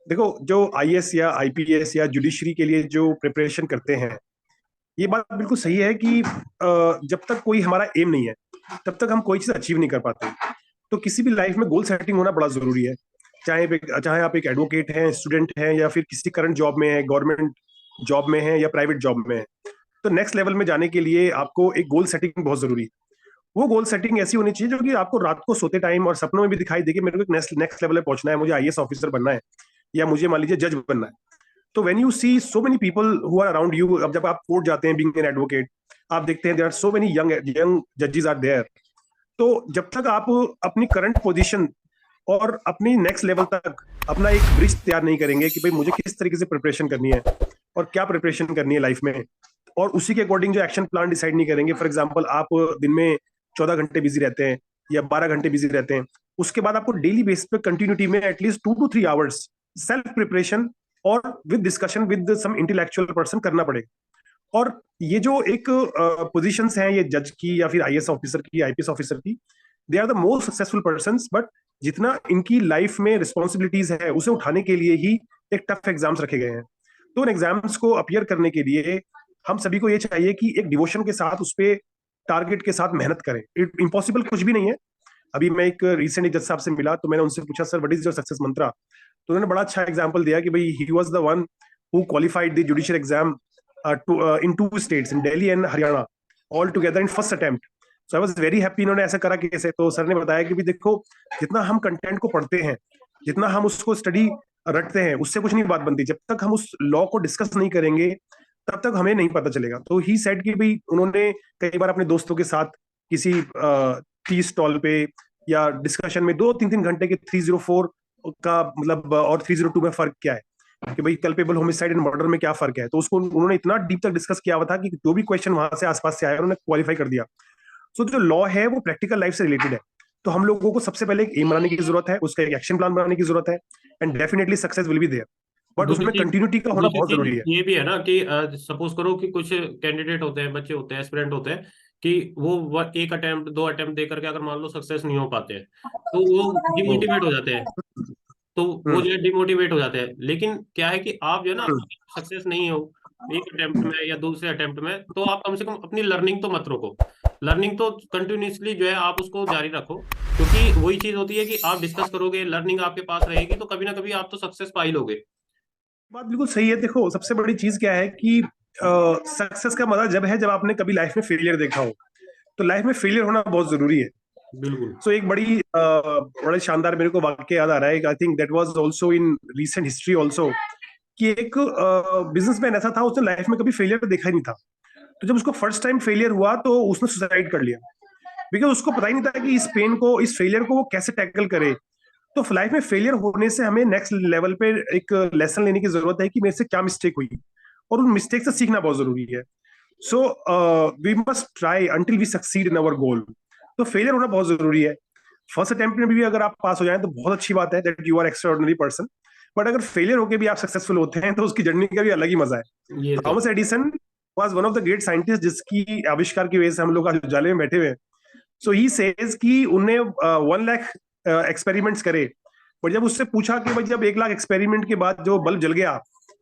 देखो, जो आईएएस या आईपीएस या जुडिशरी के लिए जो प्रिपरेशन करते हैं, ये बात बिल्कुल सही है कि जब तक कोई हमारा एम नहीं है तब तक हम कोई चीज अचीव नहीं कर पाते। तो किसी भी लाइफ में गोल सेटिंग होना बड़ा जरूरी है। चाहे आप एक एडवोकेट हैं, स्टूडेंट हैं, या फिर किसी करंट जॉब में है, गवर्नमेंट जॉब में है या प्राइवेट जॉब में है। तो नेक्स्ट लेवल में जाने के लिए आपको एक गोल सेटिंग बहुत जरूरी है। वो गोल सेटिंग ऐसी होनी चाहिए जो कि आपको रात को सोते टाइम और सपनों में भी दिखाई दे कि मेरे को नेक्स्ट नेक्स्ट लेवल पे पहुंचना है, मुझे आईएएस ऑफिसर बनना है, या मुझे मान लीजिए जज बनना है। तो when you see so many people who are around you, अब जब आप कोर्ट जाते हैं बीइंग एन एडवोकेट, आप देखते हैं there are so many young young जजेस आर देयर। तो जब तक आप अपनी करंट पोजीशन और अपनी नेक्स्ट लेवल तक अपना एक ब्रिज तैयार नहीं करेंगे कि भाई मुझे किस तरीके से प्रिपरेशन करनी है और क्या प्रिपरेशन करनी है लाइफ में, और उसी के अकॉर्डिंग जो एक्शन प्लान डिसाइड नहीं करेंगे, फॉर एग्जाम्पल आप दिन में 14 घंटे बिजी रहते हैं या 12 घंटे बिजी रहते हैं, उसके बाद आपको डेली बेसिस पे कंटिन्यूटी में at least 2 to 3 hours self preparation और with discussion with some intellectual person करना पड़ेगा। और ये जो एक पोजीशंस हैं, ये जज की या फिर आईएएस ऑफिसर की, आईपीएस ऑफिसर की, they are the most successful person, but जितना इनकी लाइफ में रिस्पॉन्सिबिलिटीज है उसे उठाने के लिए ही एक टफ एग्जाम्स रखे गए हैं। तो उन एग्जाम्स को अपियर करने के लिए हम सभी को ये चाहिए कि एक डिवोशन के साथ उस पर टारगेट के साथ मेहनत करें। इम्पॉसिबल कुछ भी नहीं है। अभी मैं एक रिसेंट जज साहब से मिला तो मैंने उनसे पूछा, sir what is your success mantra? तो उन्होंने बड़ा अच्छा एग्जांपल दिया कि भाई he was the one who qualified the judicial exam in 2 states, in Delhi and Haryana, all together in first attempt. So I was very happy इन्होंने ऐसा करा कैसे। तो सर ने बताया कि भी देखो, जितना हम कंटेंट को पढ़ते हैं, जितना हम उसको स्टडी रटते हैं, उससे कुछ नहीं बात बनती। जब तक हम उस लॉ को डिस्कस नहीं करेंगे तब तक हमें नहीं पता चलेगा। तो ही सेड कि भाई उन्होंने कई बार अपने दोस्तों के साथ किसी टी स्टॉल पे या डिस्कशन में 2-3 घंटे के 304 का मतलब और 302 में फर्क क्या है, कि भाई कल्पेबल होमिसाइड एंड मर्डर में क्या फर्क है, तो उसको उन्होंने इतना डीप तक डिस्कस किया हुआ था कि जो भी क्वेश्चन वहां से आसपास से आया उन्होंने क्वालिफाई कर दिया। सो जो लॉ है वो प्रैक्टिकल लाइफ से रिलेटेड है। तो हम लोगों को सबसे पहले एक एम बनाने की जरूरत है, उसका एक एक्शन प्लान बनाने की जरूरत है, and definitely success will be there, but दूसरी उसमें चीज कंटिन्यूटी का होना दूसरी बहुत चीज जरूरी है। ये भी है ना कि सपोज करो कि कुछ कैंडिडेट होते हैं, बच्चे होते हैं, एस्पिरेंट होते हैं कि वो एक अटेम्प्ट दो अटेम्प्ट दे करके अगर मान लो सक्सेस नहीं हो पाते हैं तो वो हम्म। डिमोटिवेट हो जाते हैं। तो वो हम्म। जो है डिमोटिवेट हो जाते हैं। लेकिन क्या है कि आप जो है ना, हम्म। सक्सेस नहीं हो एक अटेम्प्ट में या दूसरे अटेम्प्ट में, तो आप कम से कम अपनी लर्निंग तो मत रोको। लर्निंग तो कंटिन्यूअसली जो है आप उसको जारी रखो, क्योंकि वही चीज होती है कि आप डिस्कस करोगे, लर्निंग आपके पास रहेगी, तो कभी ना कभी आप तो सक्सेस पा ही लोगे। बात बिल्कुल सही है। देखो, सबसे बड़ी चीज क्या है कि सक्सेस का मजा जब है जब आपने कभी लाइफ में फेलियर देखा हो। तो लाइफ में फेलियर होना बहुत जरूरी है। बिल्कुल। सो एक बड़े शानदार मेरे को वाक्य याद आ रहा है, I think that was also in recent history also, कि एक बिजनेसमैन ऐसा था, उसने लाइफ में कभी फेलियर देखा ही नहीं था। तो जब उसको फर्स्ट टाइम फेलियर हुआ तो उसने सुसाइड कर लिया, बिकॉज उसको पता ही नहीं था कि इस पेन को, इस फेलियर को वो कैसे टैकल करे। तो लाइफ में फेलियर होने से हमें नेक्स्ट लेवल पे एक लेसन लेने की जरूरत है कि मेरे से क्या मिस्टेक हुई, और उन मिस्टेक से सीखना बहुत जरूरी है। So we must try until we succeed in our goal. तो फेलियर होना बहुत जरूरी है। फर्स्ट अटेम्प्ट में भी अगर आप पास हो जाए तो बहुत अच्छी बात है, that you are extraordinary person. But अगर फेलियर होकर भी आप सक्सेसफुल होते हैं तो उसकी जर्नी का भी अलग ही मजा है। ये तो है। Thomas Edison was one of the great scientist जिसकी आविष्कार की वजह से हम लोग आज उजाले में बैठे हुए हैं। सो ही सेज कि उनने 1 लाख एक्सपेरिमेंट्स करे, पर जब उससे पूछा कि भाई जब 1 लाख एक्सपेरिमेंट के बाद जो बल्ब जल गया,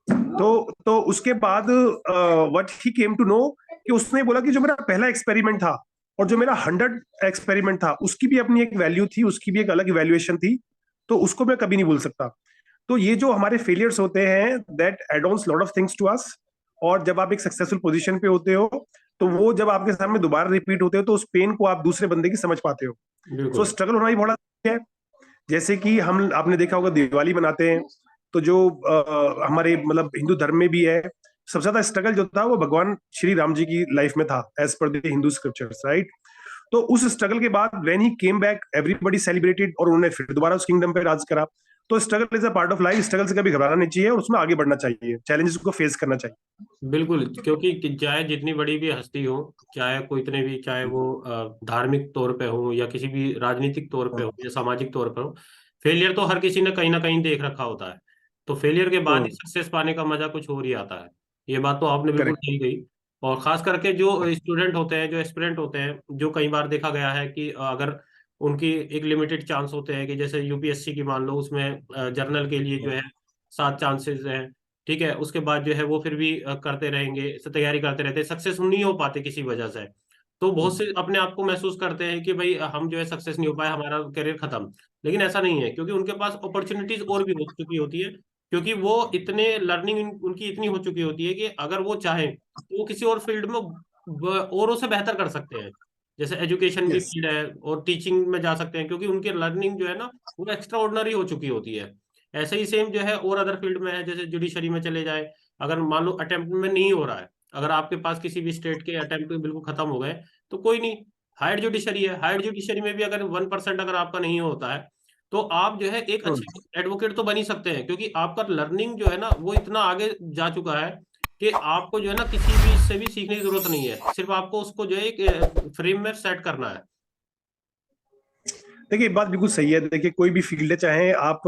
तो उसके बाद what he came to know, कि उसने बोला कि जो मेरा पहला एक्सपेरिमेंट था और जो मेरा 100 एक्सपेरिमेंट था उसकी भी अपनी एक वैल्यू थी, उसकी भी एक अलग इवैल्यूएशन थी। तो उसको मैं कभी नहीं भूल सकता। तो ये जो हमारे फेलियर्स होते हैं, that add ons lot of things to us. और जब आप एक सक्सेसफुल पोजीशन पे होते हो तो वो जब आपके सामने दोबारा रिपीट होते हो तो उस पेन को आप दूसरे बंदे की समझ पाते हो। सो बिल्कुल। स्ट्रगल होना ही बड़ा है। जैसे कि हम, आपने देखा होगा दिवाली मनाते हैं, तो जो हमारे मतलब हिंदू धर्म में भी है, सबसे ज्यादा स्ट्रगल जो था वो भगवान श्री राम जी की लाइफ में था, as per the Hindu scriptures, right. तो उस स्ट्रगल के बाद when he came back everybody celebrated, और उन्होंने फिर दोबारा उस किंगडम पे राज करा। तो struggle is a part of life. Struggle से कभी घबराना नहीं चाहिए और उसमें आगे बढ़ना चाहिए, चैलेंजेस को फेस करना चाहिए। बिल्कुल, क्योंकि चाहे जितनी बड़ी भी हस्ती हो, चाहे कोई इतने भी, चाहे वो धार्मिक तौर पे हो या किसी भी राजनीतिक तौर पे हो या सामाजिक तौर पे हो, फेलियर तो हर किसी ने कहीं ना कहीं देख रखा होता है। तो फेलियर के बाद ही सक्सेस पाने का मजा कुछ और ही आता है। ये बात तो आपने बिल्कुल करेक्ट। सही कही। और खास करके जो स्टूडेंट होते हैं, जो एस्पिरेंट होते हैं, जो कई बार देखा गया है कि अगर उनकी एक लिमिटेड चांस होते हैं कि जैसे यूपीएससी की मान लो, उसमें जर्नल के लिए जो है 7 चांसेस हैं। ठीक है, उसके बाद जो है वो फिर भी करते रहेंगे, तैयारी करते रहते हैं, सक्सेस नहीं हो पाते किसी वजह से। तो बहुत से अपने आप को महसूस करते हैं कि भाई हम जो है सक्सेस नहीं हो पाए, हमारा करियर खत्म। लेकिन ऐसा नहीं है, क्योंकि उनके पास अपॉर्चुनिटीज और भी हो चुकी होती है, क्योंकि वो इतने लर्निंग उनकी इतनी हो चुकी होती है कि अगर वो चाहें तो वो किसी और फील्ड में औरों से बेहतर कर सकते हैं। जैसे एजुकेशन की यस। फील्ड है और टीचिंग में जा सकते हैं, क्योंकि उनकी लर्निंग जो है ना वो एक्स्ट्रा ऑर्डिनरी हो चुकी होती है। ऐसे ही सेम जो है और अदर फील्ड में है, जैसे जुडिशरी में चले जाए। अगर मान लो अटेम्प्ट में नहीं हो रहा है, अगर आपके पास किसी भी स्टेट के अटेम्प्ट बिल्कुल खत्म हो गए, तो कोई नहीं, हायर जुडिशरी है, हायर जुडिशरी में भी अगर 1% अगर आपका नहीं होता है, तो आप जो है एक अच्छे एडवोकेट तो बन ही सकते हैं, क्योंकि आपका लर्निंग जो है ना वो इतना आगे जा चुका है कि आपको जो है ना किसी भी से भी सीखने की जरूरत नहीं है, सिर्फ आपको उसको जो है एक फ्रेम में सेट करना है। देखिए बात बिल्कुल सही है। देखिए कोई भी फील्ड है, चाहे आप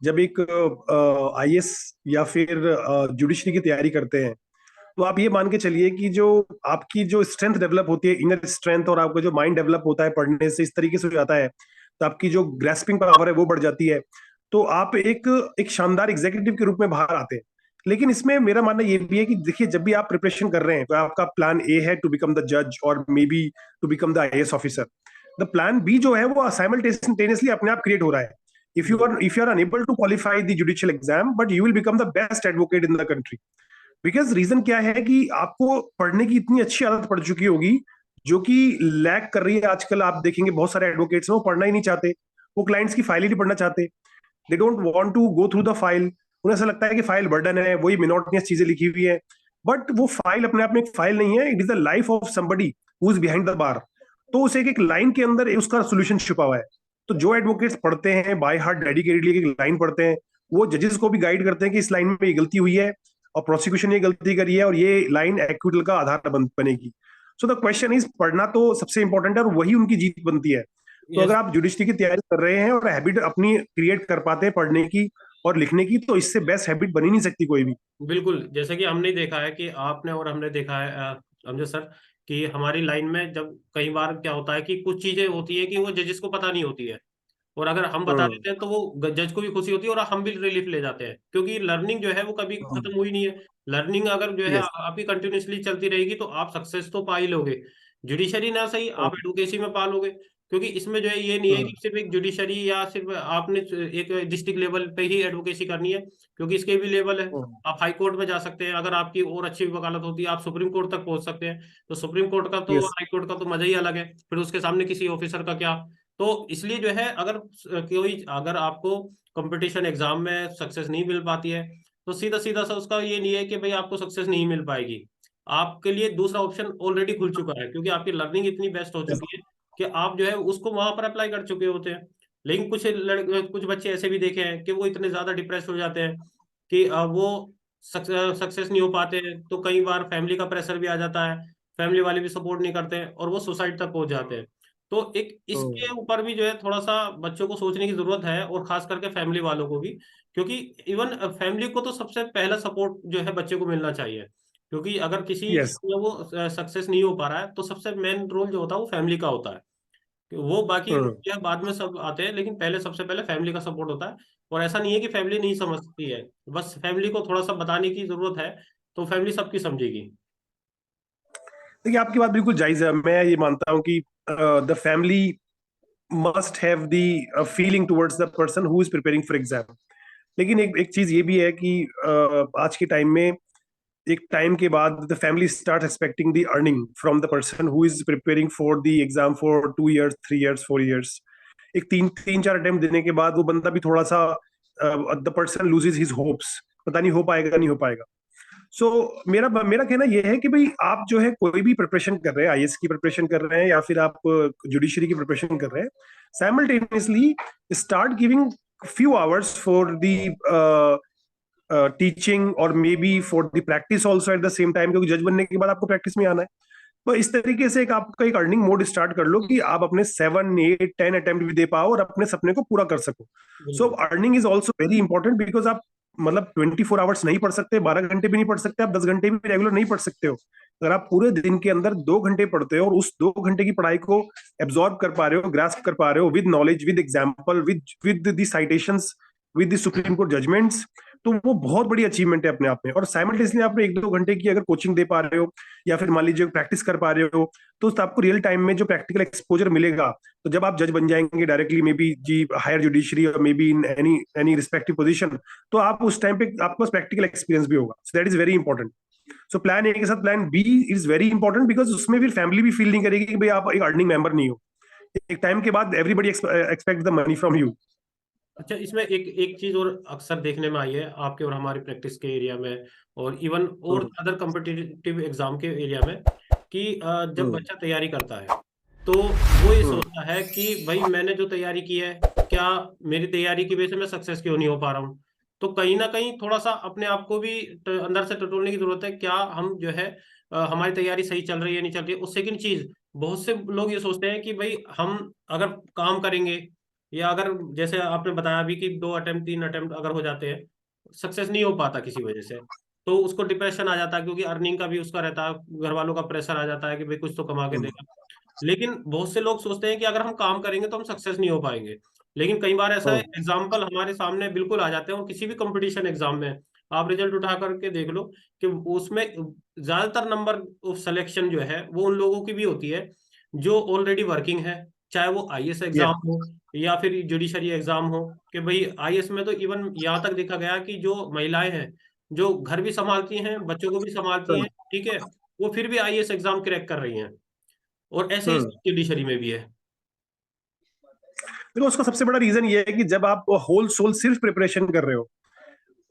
जब एक आईएएस या फिर जुडिशरी की तैयारी करते हैं, तो आप ये मान के चलिए कि जो आपकी जो स्ट्रेंथ डेवलप होती है, इनर स्ट्रेंथ, और आपका जो माइंड डेवलप होता है पढ़ने से इस तरीके से हो जाता है, तो आपकी जो ग्रेस्पिंग पावर है वो बढ़ जाती है। तो आप एक एक शानदार एग्जीक्यूटिव के रूप में बाहर आते हैं। लेकिन इसमें मेरा मानना ये भी है कि देखिए जब भी आप प्रिपरेशन कर रहे हैं, तो आपका प्लान ए है टू बिकम द जज और मे be to become the IAS officer. The plan B जो है वो साइमल्टेनियसली अपने आप क्रिएट हो रहा है। If you are unable to qualify the judicial exam, but you will become the best advocate in the country. Because reason क्या है कि आपको पढ़ने की इतनी अच्छी आदत पड़ चुकी होगी, जो कि लैक कर रही है आजकल। आप देखेंगे बहुत सारे एडवोकेट्स हैं वो पढ़ना ही नहीं चाहते, वो क्लाइंट्स की फाइल ही नहीं पढ़ना चाहते। They don't want to go through the file. उन्हें ऐसा लगता है कि फाइल बर्डन है, वही मोनोटोनियस चीजें लिखी हुई है। बट वो फाइल अपने आप में एक फाइल नहीं है, it is the life of somebody who is behind the bar. तो उस एक एक लाइन के अंदर उसका सोल्यूशन छुपा हुआ है। तो जो एडवोकेट्स पढ़ते हैं बाय हार्ट डेडिकेटेडली एक लाइन पढ़ते हैं, वो जजेस को भी गाइड करते हैं कि इस लाइन में ये गलती हुई है और प्रोसिक्यूशन ये गलती करी है और ये लाइन एक्विटल का आधार बनेगी। सो द क्वेश्चन इज, पढ़ना तो सबसे इंपॉर्टेंट है और वही उनकी जीत बनती है। तो अगर यस, आप जुडिशरी की तैयारी कर रहे हैं और हैबिट अपनी क्रिएट कर पाते हैं पढ़ने की और लिखने की, तो इससे बेस्ट हैबिट बन ही नहीं सकती कोई भी। बिल्कुल। जैसे कि हमने देखा है कि आपने और हमने देखा है अमजद सर, कि हमारी लाइन में जब कई बार क्या होता है कि कुछ चीजें होती है कि वो जजेस को पता नहीं होती है, और अगर हम बता हम्म। देते हैं तो वो जज को भी खुशी होती है और हम भी रिलीफ ले जाते हैं, क्योंकि लर्निंग जो है वो कभी खत्म हुई नहीं है। लर्निंग अगर जो है यस। आपकी कंटिन्यूअसली चलती रहेगी तो आप सक्सेस तो पा ही लोगे। जुडिशरी ना सही, आप एडवोकेसी में पा लोगे, क्योंकि इसमें जो है ये नहीं है कि सिर्फ एक जुडिशरी या सिर्फ आपने एक डिस्ट्रिक्ट लेवल पे ही एडवोकेसी करनी है, क्योंकि इसके भी लेवल है। आप हाई कोर्ट में जा सकते हैं, अगर आपकी और अच्छी वकालत होती है आप सुप्रीम कोर्ट तक पहुंच सकते हैं। तो सुप्रीम कोर्ट का तो और यस। हाई कोर्ट का तो मजा ही अलग है, फिर उसके सामने किसी ऑफिसर का क्या। तो इसलिए जो है अगर कोई, अगर आपको कंपटीशन एग्जाम में सक्सेस नहीं मिल पाती है, तो सीधा सीधा सा उसका ये नहीं है कि भाई आपको सक्सेस नहीं मिल पाएगी। आपके लिए दूसरा ऑप्शन ऑलरेडी खुल चुका है, क्योंकि आपकी लर्निंग इतनी बेस्ट हो चुकी है कि आप जो है उसको वहां पर अप्लाई कर चुके होते हैं। लेकिन कुछ बच्चे ऐसे भी देखे हैं कि वो इतने ज्यादा डिप्रेस हो जाते हैं कि वो सक्सेस नहीं हो पाते हैं, तो कई बार फैमिली का प्रेशर भी आ जाता है, फैमिली वाले भी सपोर्ट नहीं करते हैं और वो सुसाइड तक पहुंच जाते हैं। तो एक इसके ऊपर भी जो है थोड़ा सा बच्चों को सोचने की जरूरत है, और खास करके फैमिली वालों को भी, क्योंकि इवन फैमिली को तो सबसे पहला सपोर्ट जो है बच्चे को मिलना चाहिए, क्योंकि अगर किसी यस। चीज में वो सक्सेस नहीं हो पा रहा है तो सबसे मेन रोल जो होता है वो फैमिली का होता है। वो बाकी लोग जो है बाद में सब आते हैं, लेकिन पहले सबसे पहले फैमिली का सपोर्ट होता है। और ऐसा नहीं है कि फैमिली नहीं समझती है, बस फैमिली को थोड़ा सा बताने की जरूरत है, तो फैमिली सबकी समझेगी। देखिए आपकी बात बिल्कुल जायज है। मैं ये मानता हूँ कि the family must have the feeling towards the person who is preparing for exam. लेकिन एक एक चीज ये भी है कि आज के टाइम में एक टाइम के बाद the family start expecting the earning from the person who is preparing for the exam for 2 years 3 years 4 years। एक तीन तीन चार अटेम्प्ट देने के बाद वो बंदा भी थोड़ा सा, the person loses his hopes, पता नहीं हो पाएगा नहीं हो पाएगा। सो मेरा मेरा कहना यह है कि भाई आप जो है कोई भी प्रिपरेशन कर रहे हैं, आईएएस की प्रिपरेशन कर रहे हैं या फिर आप जुडिशरी की प्रिपरेशन कर रहे हैं, simultaneously start giving few hours for the teaching और may be for the practice also at the same time, क्योंकि जज बनने के बाद आपको प्रैक्टिस में आना है। तो इस तरीके से एक आपका एक अर्निंग मोड स्टार्ट कर लो कि आप अपने 7 8 10 अटेम्प्ट भी दे पाओ और अपने सपने को पूरा कर सको। सो बिल्कुल। Earning is also very important, because आप मतलब 24 आवर्स नहीं पढ़ सकते, 12 घंटे भी नहीं पढ़ सकते, आप 10 घंटे भी रेगुलर नहीं पढ़ सकते हो। अगर आप पूरे दिन के अंदर 2 घंटे पढ़ते हो और उस 2 घंटे की पढ़ाई को एब्जॉर्ब कर पा रहे हो, ग्रास्प कर पा रहे हो with knowledge, with example, with the citations, with the Supreme Court judgments, तो वो बहुत बड़ी अचीवमेंट है अपने आप में। और साइमल्टेनियसली आप 1-2 घंटे की अगर कोचिंग दे पा रहे हो, या फिर मान लीजिए प्रैक्टिस कर पा रहे हो, तो आपको रियल टाइम में जो प्रैक्टिकल एक्सपोजर मिलेगा, तो जब आप जज बन जाएंगे डायरेक्टली, मे बी जी हायर जुडिशरी और may be in any any respective position, तो आप उस टाइम पे आपके पास प्रैक्टिकल एक्सपीरियंस भी होगा। So that is very important. So plan A के साथ plan B is very important, because उसमें फिर फैमिली भी फील नहीं करेगी कि भाई आप एक अर्निंग मेंबर नहीं हो। एक टाइम के बाद everybody expect the money from you. अच्छा, इसमें एक एक चीज और अक्सर देखने में आई है आपके और हमारी प्रैक्टिस के एरिया में, और इवन और अदर कॉम्पिटिटिव एग्जाम के एरिया में, कि जब बच्चा तैयारी करता है तो वो ये सोचता है कि भाई मैंने जो तैयारी की है, क्या मेरी तैयारी की वजह से मैं सक्सेस क्यों नहीं हो पा रहा हूँ। तो कहीं ना कहीं थोड़ा सा अपने आप को भी अंदर से टटोलने की जरूरत है, क्या हम जो है हमारी तैयारी सही चल रही है नहीं चल रही है। और सेकंड चीज, बहुत से लोग ये सोचते हैं कि भाई हम अगर काम करेंगे, या अगर जैसे आपने बताया अभी कि 2 अटेम्प्ट 3 अटेम्प्ट अगर हो जाते हैं, सक्सेस नहीं हो पाता किसी वजह से, तो उसको डिप्रेशन आ जाता है, क्योंकि अर्निंग का भी उसका रहता है, घर वालों का प्रेशर आ जाता है कि भाई कुछ तो कमा के देगा। लेकिन बहुत से लोग सोचते हैं कि अगर हम काम करेंगे तो हम सक्सेस नहीं हो पाएंगे। लेकिन कई बार ऐसा एग्जाम्पल हमारे सामने बिल्कुल आ जाते हैं, और किसी भी कंपटीशन एग्जाम में आप रिजल्ट उठा करके देख लो कि उसमें ज्यादातर नंबर ऑफ सिलेक्शन जो है वो उन लोगों की भी होती है जो ऑलरेडी वर्किंग है, चाहे वो आईएएस या एग्जाम हो या फिर जुडिशरी एग्जाम हो। कि भाई आईएएस में तो इवन यहाँ तक देखा गया कि जो महिलाएं हैं, जो घर भी संभालती हैं, बच्चों को भी संभालती हैं, ठीक है, वो फिर भी आईएएस एग्जाम क्रैक कर रही हैं। और ऐसे ही जुडिशरी में भी है। देखो उसका सबसे बड़ा रीजन ये है कि जब आप होल सोल सिर्फ प्रिपरेशन कर रहे हो,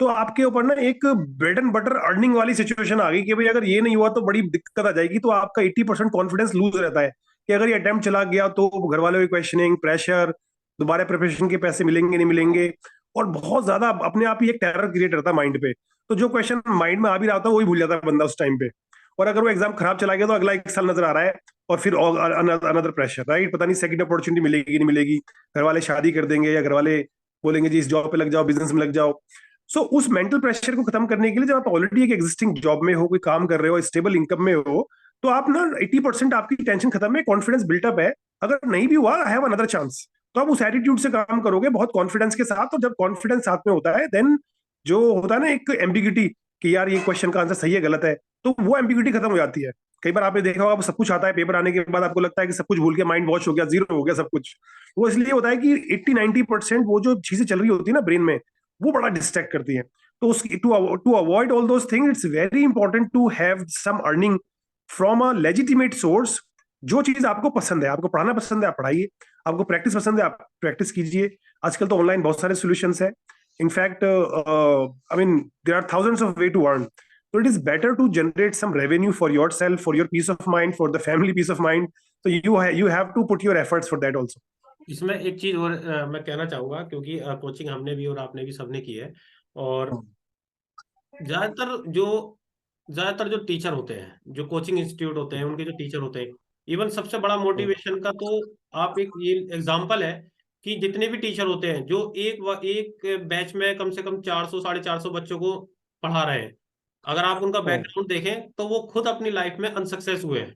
तो आपके ऊपर ना एक ब्रेड एंड बटर अर्निंग वाली सिचुएशन आ गई कि भाई अगर ये नहीं हुआ तो बड़ी दिक्कत आ जाएगी। तो आपका 80% कॉन्फिडेंस लूज रहता है कि अगर ये अटेम्प्ट चला गया तो घर वालों की क्वेश्चनिंग, प्रेशर, दोबारा प्रिपरेशन के पैसे मिलेंगे नहीं मिलेंगे, और बहुत ज्यादा अपने आप ही एक टेरर क्रिएट रहता है माइंड पे। तो जो क्वेश्चन माइंड में आ भी रहा होता है वही भूल जाता है बंदा उस टाइम पे। और अगर वो एग्जाम खराब चला गया तो अगला 1 साल नजर आ रहा है, और फिर अनदर प्रेशर, राइट? पता नहीं सेकंड अपॉर्चुनिटी मिलेगी नहीं मिलेगी, घर वाले शादी कर देंगे, या घर वाले बोलेंगे जी इस जॉब पे लग जाओ, बिजनेस में लग जाओ। सो उस मेंटल प्रेशर को खत्म करने के लिए, जब आप ऑलरेडी एक एग्जिस्टिंग जॉब में हो, कोई काम कर रहे हो, स्टेबल इनकम में हो, तो आप ना 80% आपकी टेंशन खत्म है, कॉन्फिडेंस बिल्टअप है। अगर नहीं भी हुआ, हैव अनदर चांस। तो आप उस एटीट्यूड से काम करोगे बहुत कॉन्फिडेंस के साथ। और जब कॉन्फिडेंस साथ में होता है, देन जो होता है ना एक एम्बिगिटी कि यार ये क्वेश्चन का आंसर सही है गलत है, तो वो एम्बिगिटी खत्म हो जाती है। कई बार आपने देखा होगा सब कुछ आता है, पेपर आने के बाद आपको लगता है कि सब कुछ भूल के माइंड वॉश हो गया, जीरो हो गया सब कुछ। वो इसलिए होता है कि 80-90% वो जो चीजें चल रही होती है ना ब्रेन में, वो बड़ा डिस्ट्रैक्ट करती है। तो उसकी to avoid all those thing, it's very important to have some earning from a legitimate source. जो चीज आपको पसंद है, आपको पढ़ाना पसंद है आप पढ़ाइए, आपको प्रैक्टिस पसंद है आप प्रैक्टिस कीजिए। आजकल तो ऑनलाइन बहुत सारे सॉल्यूशंस है। In fact I mean there are thousands of way to earn. So it is better to generate some revenue for yourself, for your peace of mind, for the family peace of mind. So you have to put your efforts for that also. इसमें एक चीज और मैं कहना चाहूंगा, क्योंकि coaching हमने भी और आपने भी सबने की है। और ज्यादातर जो ज्यादातर जो टीचर होते हैं, जो कोचिंग इंस्टीट्यूट होते हैं, उनके जो टीचर होते हैं, इवन सबसे बड़ा मोटिवेशन का तो आप एक ये एग्जांपल है कि जितने भी टीचर होते हैं जो एक बैच में कम से कम 400 450 बच्चों को पढ़ा रहे हैं, अगर आप उनका बैकग्राउंड देखें तो वो खुद अपनी लाइफ में अनसक्सेस हुए हैं।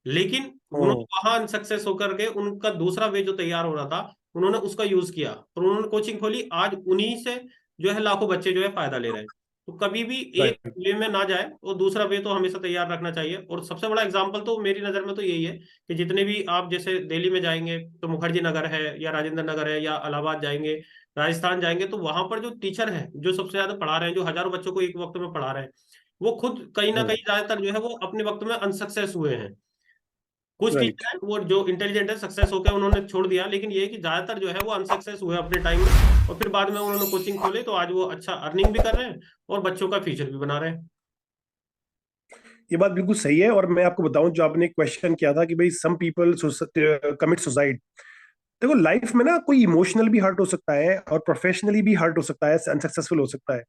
लेकिन उन्होंने वहां अनसक्सेस होकर के उनका दूसरा वे जो तैयार हो रहा था, उन्होंने उसका यूज किया और उन्होंने कोचिंग खोली। आज उन्हीं से जो है लाखों बच्चे जो है फायदा ले रहे हैं। तो कभी भी एक Right. वे में ना जाए, और दूसरा वे तो हमेशा तैयार रखना चाहिए। और सबसे बड़ा एग्जाम्पल तो मेरी नजर में तो यही है कि जितने भी आप जैसे दिल्ली में जाएंगे तो मुखर्जी नगर है, या राजेंद्र नगर है, या इलाहाबाद जाएंगे, राजस्थान जाएंगे, तो वहां पर जो टीचर है जो सबसे ज्यादा पढ़ा रहे हैं, जो हजारों बच्चों को एक वक्त में पढ़ा रहे हैं, वो खुद कहीं ना कहीं ज्यादातर जो है वो अपने वक्त में अनसक्सेस हुए हैं। कुछ Right. टीचर हैं वो जो इंटेलिजेंट है, सक्सेस होकर उन्होंने छोड़ दिया, लेकिन ये है कि ज्यादातर जो है वो अनसक्सेस हुए अपने टाइम में, और फिर बाद में उन्होंने कोचिंग खोले तो आज वो अच्छा अर्निंग भी कर रहे हैं और बच्चों का फ्यूचर भी बना रहे हैं। ये बात बिल्कुल सही है। और मैं आपको बताऊं, जो आपने क्वेश्चन किया था कि भाई सम पीपल कमिट सुसाइड, देखो लाइफ में ना कोई इमोशनल भी हर्ट हो सकता है और प्रोफेशनली भी हर्ट हो सकता है, अनसक्सेसफुल हो सकता है।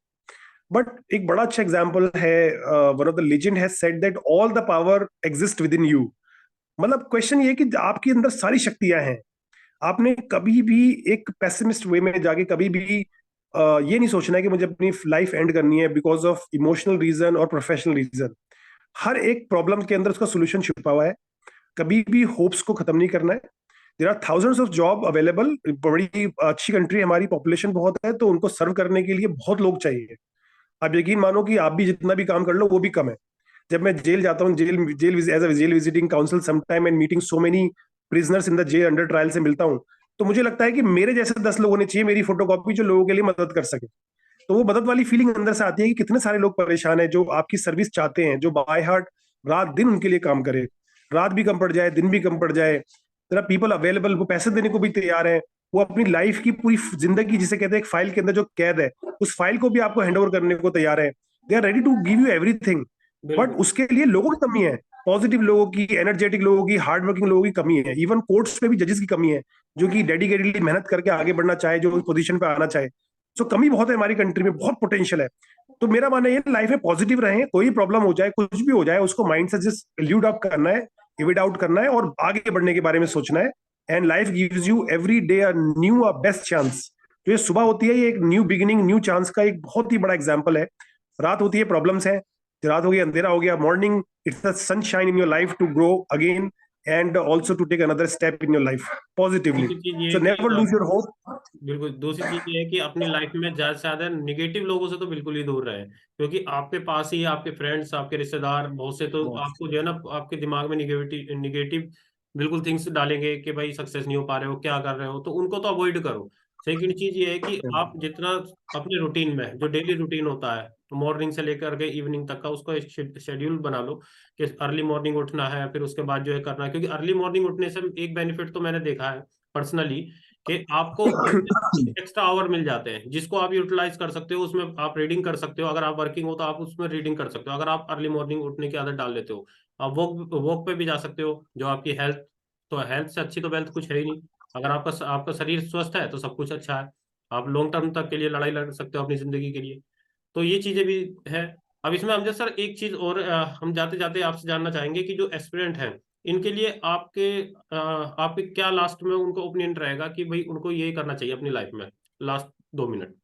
बट एक बड़ा अच्छा एग्जांपल है, one of the legend has said that all the power exist with in you. मतलब क्वेश्चन ये है कि आपके अंदर सारी शक्तियां हैं। आपने कभी भी एक पेसिमिस्ट वे में जाके कभी भी ये नहीं सोचना है कि मुझे अपनी लाइफ एंड करनी है बिकॉज ऑफ इमोशनल रीजन और प्रोफेशनल रीजन। हर एक प्रॉब्लम के अंदर उसका सोल्यूशन छुपा हुआ है। कभी भी होप्स को खत्म नहीं करना है। There are thousands of job available. बड़ी अच्छी कंट्री, हमारी पॉपुलेशन बहुत है, तो उनको सर्व करने के लिए बहुत लोग चाहिए। आप यकीन मानो कि आप भी जितना भी काम कर लो वो भी कम है। जब मैं जेल जाता हूँ, jail jail as a jail visiting counsel sometime and meeting so many prisoners in the jail under trial से मिलता हूँ, तो मुझे लगता है कि मेरे जैसे 10 लोग होने चाहिए मेरी फोटोकॉपी, जो लोगों के लिए मदद कर सके। तो वो मदद वाली फीलिंग अंदर से आती है कि कितने सारे लोग परेशान हैं जो आपकी सर्विस चाहते हैं, जो बाय हार्ट रात दिन उनके लिए काम करे, रात भी कम पड़ जाए दिन भी कम पड़ जाए, देयर आर पीपल अवेलेबल, वो पैसे देने को भी तैयार है, वो अपनी लाइफ की पूरी जिंदगी, जिसे कहते हैं एक फाइल के अंदर जो कैद है, उस फाइल को भी आपको हैंड ओवर करने को तैयार है। They are ready to give you everything. But बिल्कुल। उसके लिए लोगों की कमी है, पॉजिटिव लोगों की, एनर्जेटिक लोगों की, हार्ड वर्किंग लोगों की कमी है। इवन कोर्ट्स में भी जजेस की कमी है जो कि डेडिकेटली मेहनत करके आगे बढ़ना चाहे, जो पोजीशन पे आना चाहे। सो कमी बहुत है हमारी कंट्री में, बहुत पोटेंशियल है। तो मेरा मानना ये, लाइफ में पॉजिटिव रहें, कोई प्रॉब्लम हो जाए कुछ भी हो जाए, उसको माइंड से जस्ट ल्यूड अप करना है, इविड आउट करना है और आगे बढ़ने के बारे में सोचना है। And life gives you every day a new a best chance. जो ये सुबह होती है, ये एक न्यू बिगिनिंग, न्यू चांस का एक बहुत ही बड़ा एग्जाम्पल है। रात होती है, प्रॉब्लम्स है, रात हो गई, अंधेरा हो गया, morning it's the sunshine in your life to grow again and also to take another step in your life positively. दूसरी चीज ये सो है कि नेवर लूज योर होप। बिल्कुल, दूसरी चीज ये है कि अपनी लाइफ में ज्यादा से ज्यादा निगेटिव लोगों से तो बिल्कुल ही दूर रहे, क्योंकि आपके पास ही आपके फ्रेंड्स, आपके रिश्तेदार बहुत से तो आपको जो है ना, आपके दिमाग में निगेटिव निगेटिव बिल्कुल थिंग्स डालेंगे कि भाई सक्सेस नहीं हो पा रहे हो, क्या कर रहे हो, तो उनको तो अवॉइड करो। सेकंड चीज ये है कि आप जितना अपने रूटीन में, जो डेली रूटीन होता है, तो मॉर्निंग से लेकर के इवनिंग तक का, उसको एक शेड्यूल बना लो कि अर्ली मॉर्निंग उठना है, फिर उसके बाद जो है करना है। क्योंकि अर्ली मॉर्निंग उठने से एक बेनिफिट तो मैंने देखा है पर्सनली, कि आपको एक्स्ट्रा आवर मिल जाते हैं जिसको आप यूटिलाइज कर सकते हो। उसमें आप रीडिंग कर सकते हो, अगर आप वर्किंग हो तो आप उसमें रीडिंग कर सकते हो, अगर आप अर्ली मॉर्निंग उठने की आदत डाल लेते हो। आप वॉक वॉक पे भी जा सकते हो, जो आपकी हेल्थ, तो हेल्थ से अच्छी तो वेल्थ कुछ है ही नहीं। अगर आपका आपका शरीर स्वस्थ है तो सब कुछ अच्छा है। आप लॉन्ग टर्म तक के लिए लड़ाई लड़ सकते हो अपनी जिंदगी के लिए। तो ये चीजें भी है। अब इसमें हम सर एक चीज और हम जाते जाते आपसे जानना चाहेंगे कि जो एस्पिरेंट हैं, इनके लिए आपके क्या लास्ट में उनको ओपिनियन रहेगा कि भाई उनको ये करना चाहिए अपनी लाइफ में, लास्ट 2 मिनट।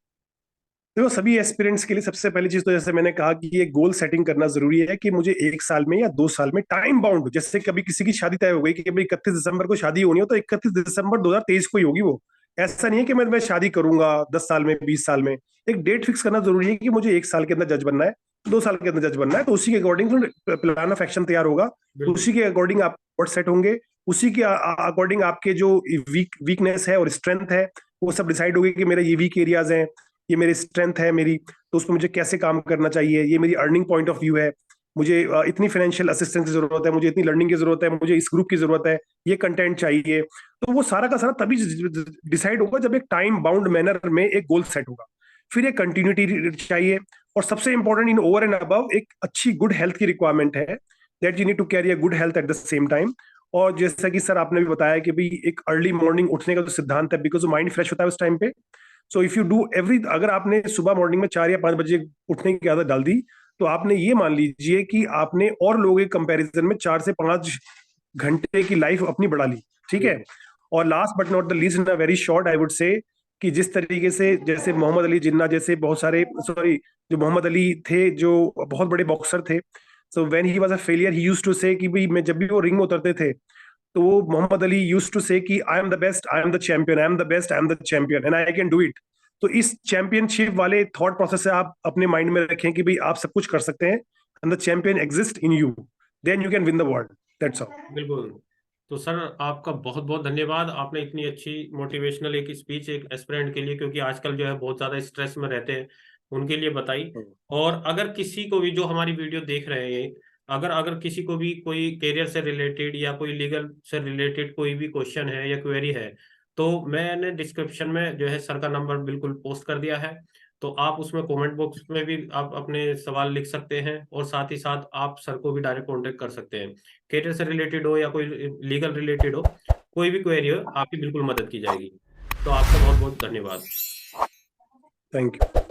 देखो, सभी एस्पिरेंट्स के लिए सबसे पहली चीज तो जैसे मैंने कहा कि ये गोल सेटिंग करना जरूरी है कि मुझे 1 साल में या 2 साल में टाइम बाउंड, जैसे कभी किसी की शादी तय हो गई कि भाई 31 दिसंबर को शादी होनी हो तो 31 दिसंबर 2023 को ही होगी वो। ऐसा नहीं है कि मैं शादी करूंगा 10 साल में 20 साल में। एक डेट फिक्स करना जरूरी है कि मुझे 1 साल के अंदर जज बनना है, 2 साल के अंदर जज बनना है, तो उसी के अकॉर्डिंग प्लान ऑफ एक्शन तैयार होगा। बिल्कुल। उसी के अकॉर्डिंग आप सेट होंगे, उसी के अकॉर्डिंग आपके जो वीकनेस है और स्ट्रेंथ है वो सब डिसाइड होगी कि मेरे ये वीक एरियाज हैं, ये मेरी स्ट्रेंथ है मेरी, तो उसमें मुझे कैसे काम करना चाहिए, ये मेरी अर्निंग पॉइंट ऑफ व्यू है, मुझे इतनी फाइनेंशियल असिस्टेंस की जरूरत है, मुझे इतनी लर्निंग की जरूरत है, मुझे इस ग्रुप की जरूरत है, ये कंटेंट चाहिए। तो वो सारा का सारा तभी डिसाइड होगा जब एक टाइम बाउंड मैनर में एक गोल सेट होगा। फिर एक कंटिन्यूटी चाहिए, और सबसे important in over and above एक अच्छी गुड हेल्थ की रिक्वायरमेंट है, that you need to carry a good health at the same time. और जैसा कि सर आपने भी बताया कि भाई एक अर्ली मॉर्निंग उठने का जो सिद्धांत है, बिकॉज माइंड फ्रेश होता है उस टाइम पे। So if you do every, अगर आपने सुबह मॉर्निंग में 4 या 5 बजे उठने की आदत डाल दी, तो आपने ये मान लीजिए कि आपने और लोगों के कंपैरिजन में 4 से 5 घंटे की लाइफ अपनी बढ़ा ली। ठीक है। बिल्कुल। और last but not the least in a very short I would say, कि जिस तरीके से जैसे मोहम्मद अली जिन्ना जैसे बहुत सारे, सॉरी, जो मोहम्मद अली थे जो बहुत बड़े बॉक्सर थे, so when he was a failure he used to say कि भाई मैं, जब भी वो रिंग में उतरते थे, तो वो Mohammad Ali used to say कि I am the best, I am the champion, I am the best, I am the champion and I can do it. तो इस चैंपियनशिप वाले थॉट प्रोसेस से आप अपने माइंड में रखें कि भाई आप सब कुछ कर सकते हैं, and the champion exist in you, then you can win the world. That's all. बिल्कुल। तो सर आपका बहुत बहुत धन्यवाद, आपने इतनी अच्छी मोटिवेशनल एक स्पीच एक एस्पिरेंट के लिए, क्योंकि आजकल जो है बहुत ज्यादा स्ट्रेस में रहते हैं, उनके लिए बताई। और अगर किसी को भी जो हमारी वीडियो देख रहे हैं, अगर अगर किसी को भी कोई करियर से रिलेटेड या कोई लीगल से रिलेटेड कोई भी क्वेश्चन है या क्वेरी है, तो मैंने डिस्क्रिप्शन में जो है सर का नंबर बिल्कुल पोस्ट कर दिया है। तो आप उसमें कमेंट बॉक्स में भी आप अपने सवाल लिख सकते हैं, और साथ ही साथ आप सर को भी डायरेक्ट कांटेक्ट कर सकते हैं। करियर से रिलेटेड हो या कोई लीगल रिलेटेड हो, कोई भी क्वेरी हो आपकी बिल्कुल मदद की जाएगी। तो आपका बहुत बहुत धन्यवाद। Thank you.